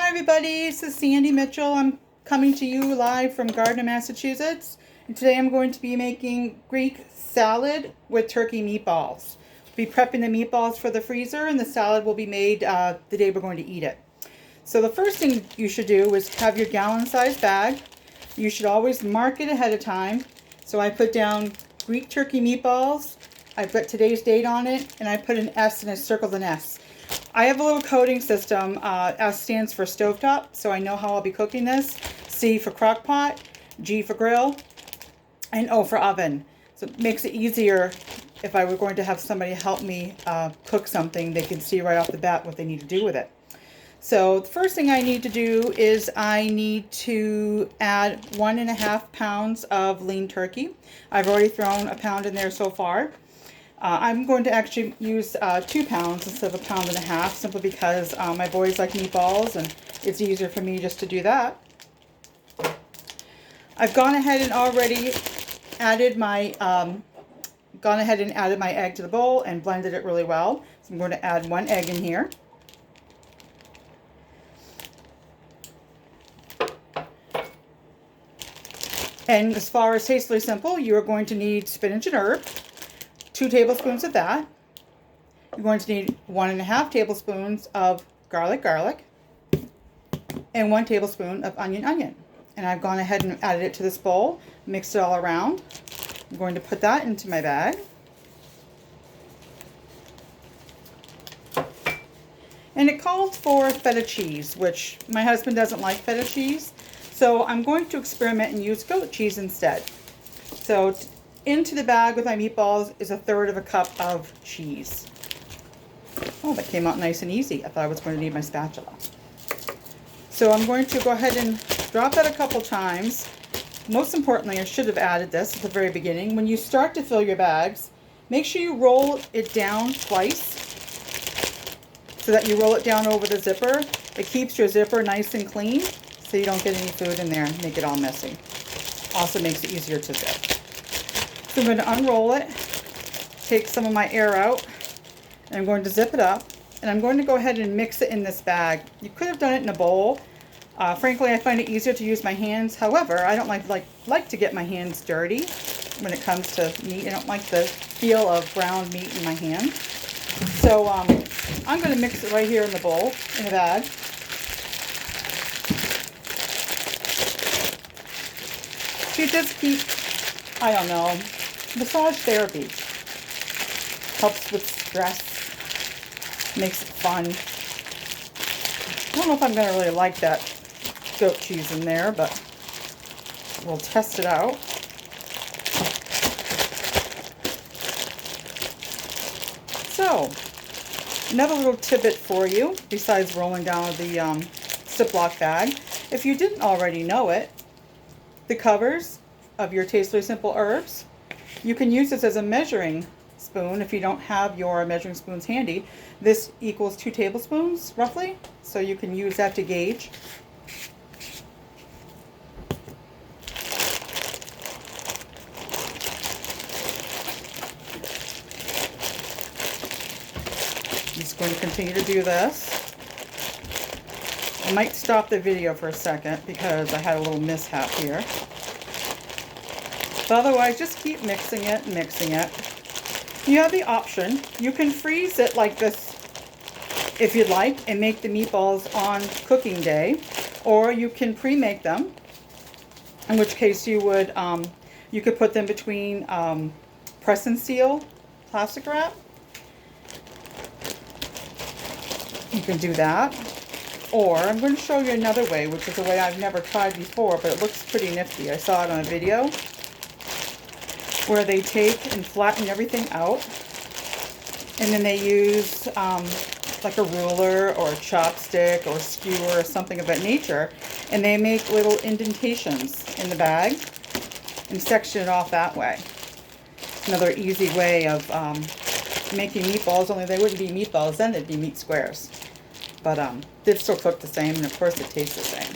Hi everybody, this is Sandy Mitchell. I'm coming to you live from Gardner, Massachusetts. And today I'm going to be making Greek salad with turkey meatballs. I'll be prepping the meatballs for the freezer, and the salad will be made the day we're going to eat it. So the first thing you should do is have your gallon-sized bag. You should always mark it ahead of time. So I put down Greek turkey meatballs. I've got today's date on it, and I put an S and I circled an S. I have a little coding system. S stands for stovetop, so I know how I'll be cooking this. C for crock pot, G for grill, and O for oven. So it makes it easier if I were going to have somebody help me cook something. They can see right off the bat what they need to do with it. So the first thing I need to do is I need to add 1.5 pounds of lean turkey. I've already thrown a pound in there so far. I'm going to actually use 2 pounds instead of 1.5 pounds, simply because my boys like meatballs and it's easier for me just to do that. I've gone ahead and already added my egg to the bowl and blended it really well. So I'm going to add 1 egg in here. And as far as Tastefully Simple, you are going to need spinach and herb. 2 tablespoons of that. You're going to need 1.5 tablespoons of garlic, and 1 tablespoon of onion. And I've gone ahead and added it to this bowl, mixed it all around. I'm going to put that into my bag. And it calls for feta cheese, which my husband doesn't like feta cheese, so I'm going to experiment and use goat cheese instead. So into the bag with my meatballs is 1/3 cup of cheese. Oh, that came out nice and easy. I thought I was going to need my spatula. So I'm going to go ahead and drop that a couple times. Most importantly, I should have added this at the very beginning. When you start to fill your bags, make sure you roll it down twice so that you roll it down over the zipper. It keeps your zipper nice and clean so you don't get any food in there and make it all messy. Also makes it easier to zip. So I'm going to unroll it, take some of my air out, and I'm going to zip it up, and I'm going to go ahead and mix it in this bag. You could have done it in a bowl. Frankly, I find it easier to use my hands. However, I don't like to get my hands dirty when it comes to meat. I don't like the feel of ground meat in my hand. So I'm going to mix it right here in the bowl, in a bag. See, just keep, I don't know, massage therapy helps with stress, makes it fun. I don't know if I'm going to really like that goat cheese in there, but we'll test it out. So, another little tidbit for you, besides rolling down the Ziploc bag. If you didn't already know it, the covers of your Tastefully Simple herbs, you can use this as a measuring spoon if you don't have your measuring spoons handy. This equals 2 tablespoons roughly, so you can use that to gauge. I'm just going to continue to do this. I might stop the video for a second because I had a little mishap here. But otherwise, just keep mixing it and mixing it. You have the option. You can freeze it like this if you'd like and make the meatballs on cooking day, or you can pre-make them, in which case you would you could put them between press and seal plastic wrap. You can do that. Or I'm going to show you another way, which is a way I've never tried before, but it looks pretty nifty. I saw it on a video where they take and flatten everything out, and then they use like a ruler or a chopstick or a skewer or something of that nature, and they make little indentations in the bag and section it off that way. Another easy way of making meatballs, only they wouldn't be meatballs then, they'd be meat squares. But they'd still cook the same, and of course it tastes the same.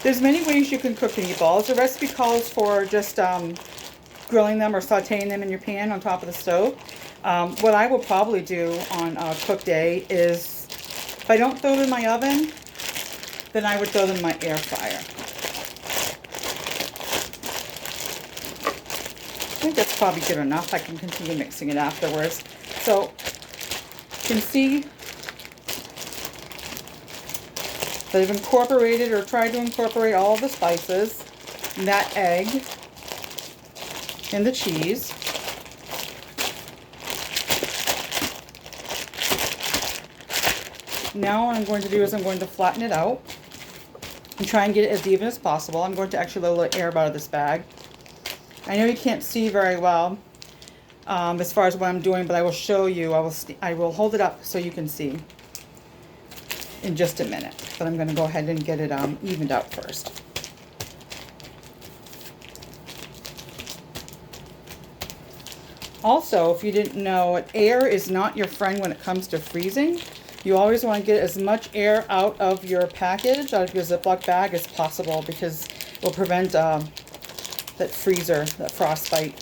There's many ways you can cook the meatballs. The recipe calls for just grilling them or sauteing them in your pan on top of the stove. What I will probably do on cook day is If I don't throw them in my oven, then I would throw them in my air fryer. I think that's probably good enough. I can continue mixing it afterwards. So you can see that I've incorporated or tried to incorporate all the spices and that egg and the cheese. Now what I'm going to do is I'm going to flatten it out and try and get it as even as possible. I'm going to actually let a little air out of this bag. I know you can't see very well as far as what I'm doing, but I will show you. I will hold it up so you can see in just a minute. But I'm going to go ahead and get it evened out first. Also, if you didn't know, air is not your friend when it comes to freezing. You always want to get as much air out of your package, out of your Ziploc bag as possible, because it will prevent that frostbite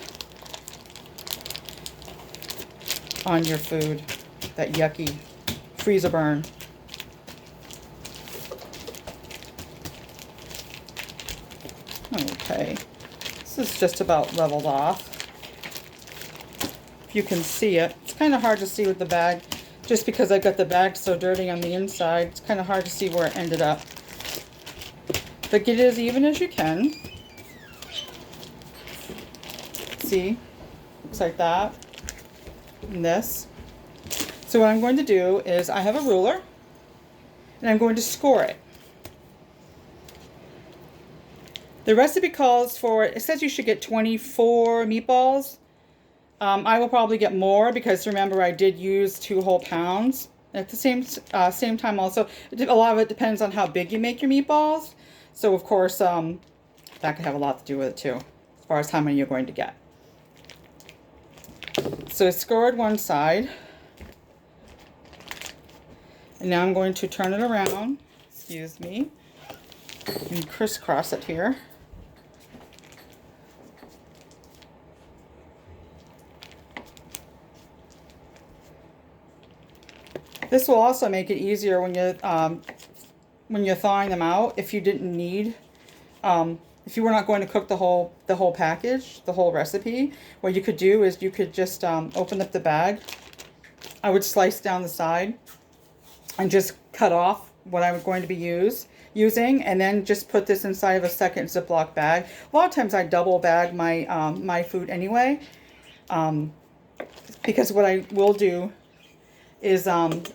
on your food, that yucky freezer burn. Okay, this is just about leveled off. If you can see it, it's kind of hard to see with the bag, just because I got the bag so dirty on the inside. It's kind of hard to see where it ended up. But get it as even as you can. See, looks like that, and this. So what I'm going to do is I have a ruler, and I'm going to score it. The recipe calls for, it says you should get 24 meatballs. I will probably get more because remember I did use 2 whole pounds. At the same time also, a lot of it depends on how big you make your meatballs. So of course, that could have a lot to do with it too, as far as how many you're going to get. So I scored one side. And now I'm going to turn it around, excuse me, and crisscross it here. This will also make it easier when you're thawing them out. If you didn't need, if you were not going to cook the whole package, the whole recipe, what you could do is you could just open up the bag. I would slice down the side and just cut off what I'm going to be using, and then just put this inside of a second Ziploc bag. A lot of times I double bag my my food anyway, because what I will do is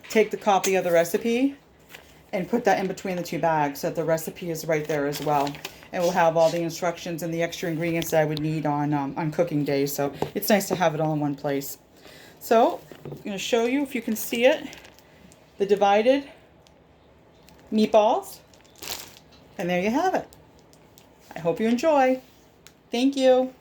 take the copy of the recipe and put that in between the 2 bags so that the recipe is right there as well. And we'll have all the instructions and the extra ingredients that I would need on cooking days. So it's nice to have it all in one place. So I'm going to show you, if you can see it, the divided meatballs. And there you have it. I hope you enjoy. Thank you.